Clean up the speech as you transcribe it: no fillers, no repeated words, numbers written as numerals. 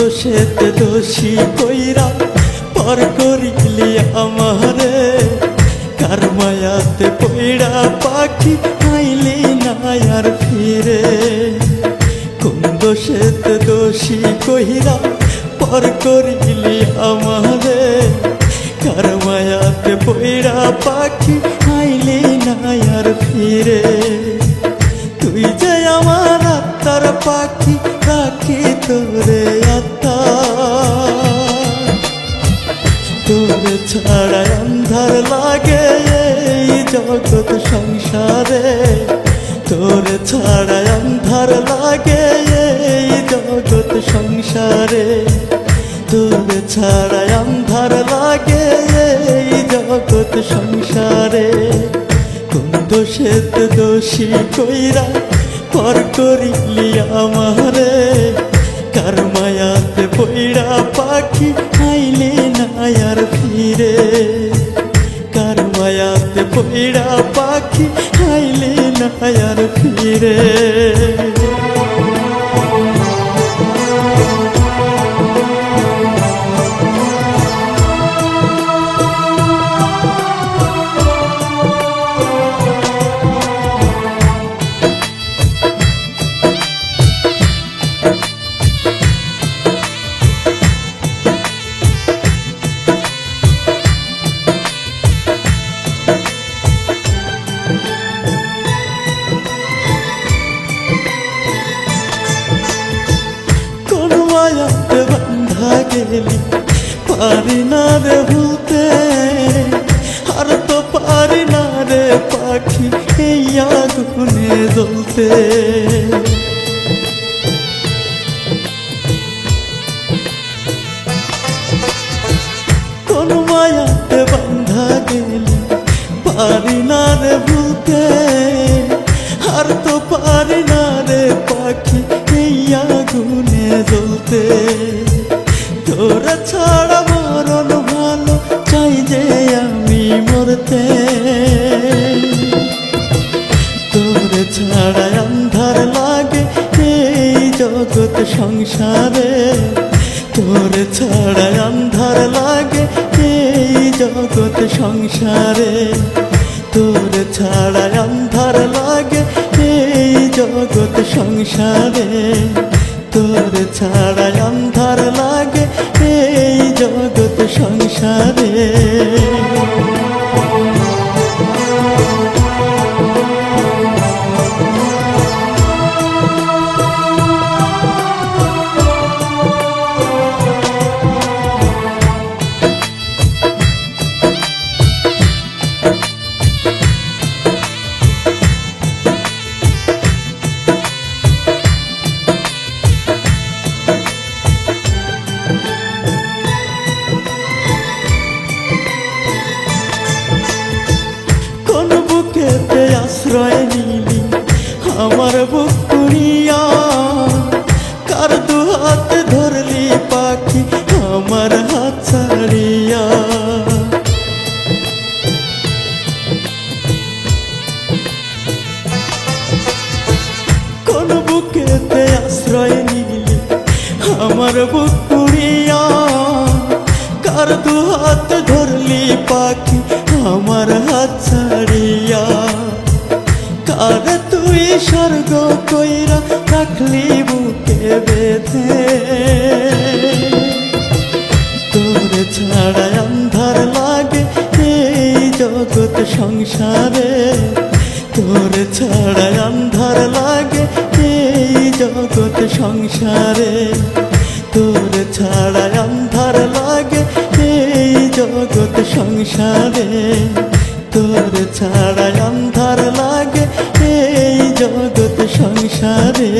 দোষেতে দোষী কইরা পর করিলি আমারে, কার মায়াতে পইড়া পাখি আইলি না আর ফিরে। কোন দোষেতে দোষী কইরা পর করিলি আমারে, কার মায়াতে পইড়া পাখি আইলি না আর ফিরে। তুই যে আমার আত্মার পাখি, রাখি তোরে আত্মা, তোরে ছাড়া অন্ধার লাগে এই জগৎ সংসারে, তোরে ছাড়া অন্ধার লাগে এই জগৎ সংসারে, তোরে ছাড়া অন্ধার লাগে এই জগৎ সংসারে। কোন দোষেতে দোষী কইরা পর করিলি আমারে, কার মায়াতে পইড়া পাখি আইলি না আর ফিরে, কার মায়াতে পইড়া পাখি আইলি না আর ফিরে। মায়াতে বান্ধা গেলি পারি না রে ভুলতে, আর তো পারি না রে পাখি এই আগুনে জ্বলতে। কোন মায়াতে বান্ধা গেলি পারি না রে ভুলতে, আর তো পারি না রে পাখি এই আগুনে জ্বলতে। তোরা ছাড়া মরণ ভালো চাই যে আমি মরতে, তোরে ছাড়া অন্ধার লাগে এই জগৎ সংসারে, তোরে ছাড়া অন্ধার লাগে এই জগৎ সংসারে, তোরে ছাড়া অন্ধার লাগে এই জগৎ সংসারে, তোরে ছাড়া অন্ধার লাগে এই জগৎ সংসারে। বুকেতে আশ্রয় নিলি আমার বুক পুড়িয়া, কার দু হাতে ধরলি পাখি আমার হাত ছাড়িয়া। কোন বুকেতে আশ্রয় নিলি আমার বুক পুড়িয়া, কার দু হাত ধরলি পাখি আমার হাত ছাড়িয়া। কার তুই স্বর্গ কইরা রাখলি বুকে বেঁধে, তোরে ছাড়া অন্ধার লাগে এই জগৎ সংসারে, তোরে ছাড়া অন্ধার লাগে এই জগৎ সংসারে, তোরে ছাড়া অন্ধার লাগে এই জগৎ সংসারে, তোরে ছাড়া অন্ধার লাগে এই জগৎ সংসারে।